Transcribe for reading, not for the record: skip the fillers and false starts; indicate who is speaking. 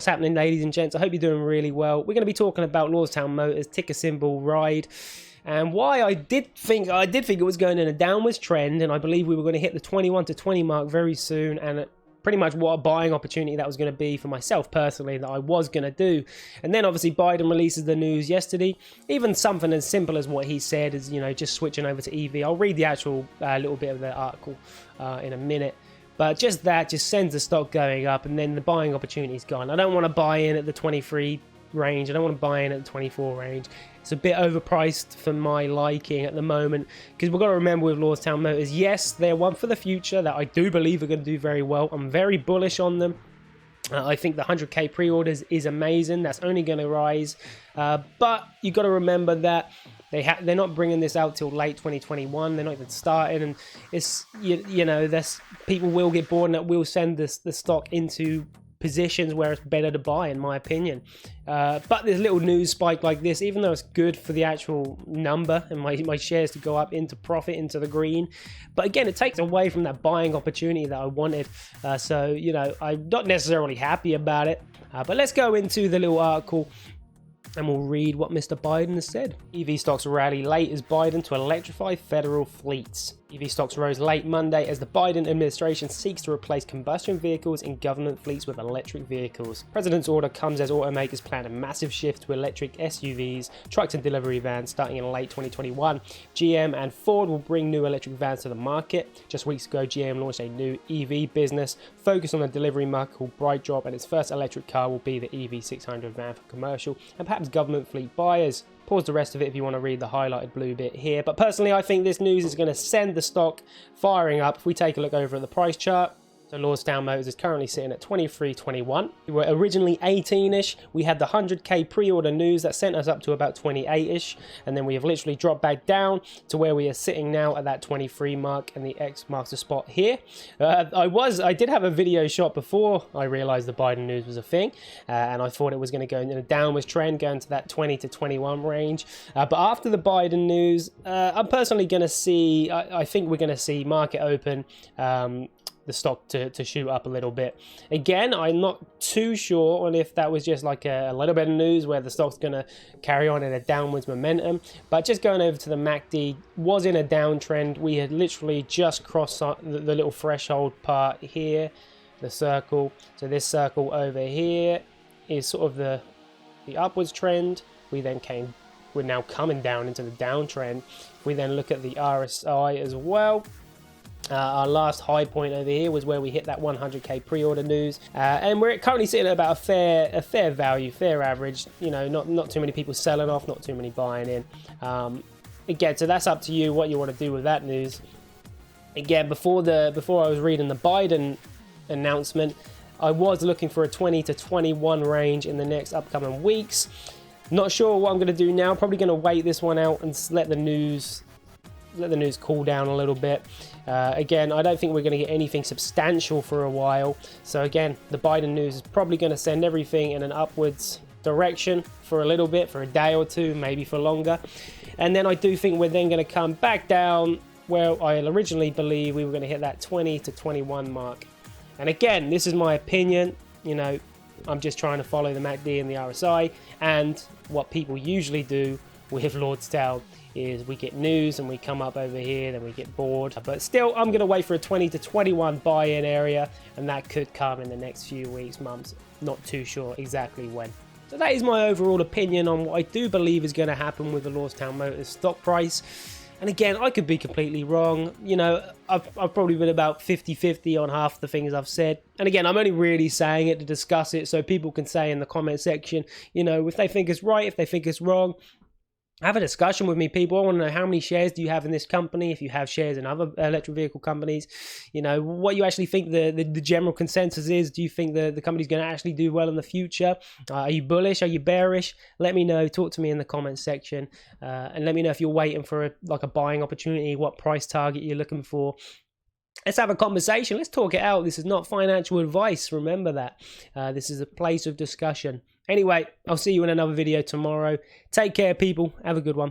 Speaker 1: What's happening, ladies and gents? I hope you're doing really well. We're going to be talking about Lordstown Motors, ticker symbol RIDE, and why I did think it was going in a downwards trend, and I believe we were going to hit the 21 to 20 mark very soon, and pretty much what a buying opportunity that was going to be for myself personally that I was going to do. And then obviously Biden releases the news yesterday. Even something as simple as what he said is, you know, just switching over to EV. I'll read the actual little bit of the article in a minute. But just that just sends the stock going up, and then the buying opportunity's gone. I don't want to buy in at the 23 range. I don't want to buy in at the 24 range. It's a bit overpriced for my liking at the moment, because we've got to remember with Lordstown Motors, yes, they're one for the future that I do believe are going to do very well. I'm very bullish on them. I think the 100k pre-orders is amazing. That's only going to rise. But you've got to remember that they're not bringing this out till late 2021. They're not even starting, and it's you know, people will get bored, and that will send the stock into positions where it's better to buy, in my opinion. But this little news spike like this, even though it's good for the actual number and my shares to go up into profit, into the green, but again, it takes away from that buying opportunity that I wanted. So, you know, I'm not necessarily happy about it. But let's go into the little article, and we'll read what Mr. Biden has said. EV stocks rally late as Biden to electrify federal fleets. EV stocks rose late Monday as the Biden administration seeks to replace combustion vehicles in government fleets with electric vehicles. President's order comes as automakers plan a massive shift to electric SUVs, trucks and delivery vans starting in late 2021. GM and Ford will bring new electric vans to the market. Just weeks ago, GM launched a new EV business focused on the delivery market called BrightDrop, and its first electric car will be the EV600 van for commercial and perhaps government fleet buyers. Pause the rest of it if you want to read the highlighted blue bit here. But personally, I think this news is going to send the stock firing up. If we take a look over at the price chart, so Lordstown Motors is currently sitting at 23.21. We were originally 18-ish. We had the 100k pre-order news that sent us up to about 28-ish, and then we have literally dropped back down to where we are sitting now at that 23 mark, and the X marks the spot here. I did have a video shot before I realized the Biden news was a thing, and I thought it was going to go in a downwards trend, going to that 20 to 21 range. But after the Biden news, I'm personally going to see, I think we're going to see market open, the stock to shoot up a little bit. Again, I'm not too sure on if that was just like a little bit of news where the stock's going to carry on in a downwards momentum, but just going over to the MACD, was in a downtrend. We had literally just crossed the little threshold part here, the circle. So this circle over here is sort of the upwards trend. We're now coming down into the downtrend. If we then look at the RSI as well, our last high point over here was where we hit that 100k pre-order news, and we're currently sitting at about a fair value, fair average. You know, not too many people selling off, not too many buying in. Again, so that's up to you what you want to do with that news. Again, before I was reading the Biden announcement, I was looking for a 20 to 21 range in the next upcoming weeks. Not sure what I'm going to do now. Probably going to wait this one out and let the news cool down a little bit. Again, I don't think we're going to get anything substantial for a while. So again, the Biden news is probably going to send everything in an upwards direction for a little bit, for a day or two, maybe for longer. And then I do think we're then going to come back down where I originally believed we were going to hit that 20 to 21 mark. And again, this is my opinion. You know, I'm just trying to follow the MACD and the RSI, and what people usually do with Lordstown is we get news and we come up over here, then we get bored. But still, I'm going to wait for a 20 to 21 buy-in area, and that could come in the next few weeks, months. Not too sure exactly when. So that is my overall opinion on what I do believe is going to happen with the Lordstown Motors stock price. And again, I could be completely wrong. You know, I've probably been about 50-50 on half the things I've said. And again, I'm only really saying it to discuss it so people can say in the comment section, you know, if they think it's right, if they think it's wrong. Have a discussion with me, people. I want to know how many shares do you have in this company, if you have shares in other electric vehicle companies. You know, what you actually think the general consensus is. Do you think the company's going to actually do well in the future? Are you bullish? Are you bearish? Let me know. Talk to me in the comments section. And let me know if you're waiting for a buying opportunity, what price target you're looking for. Let's have a conversation. Let's talk it out. This is not financial advice. Remember that. This is a place of discussion. Anyway, I'll see you in another video tomorrow. Take care, people. Have a good one.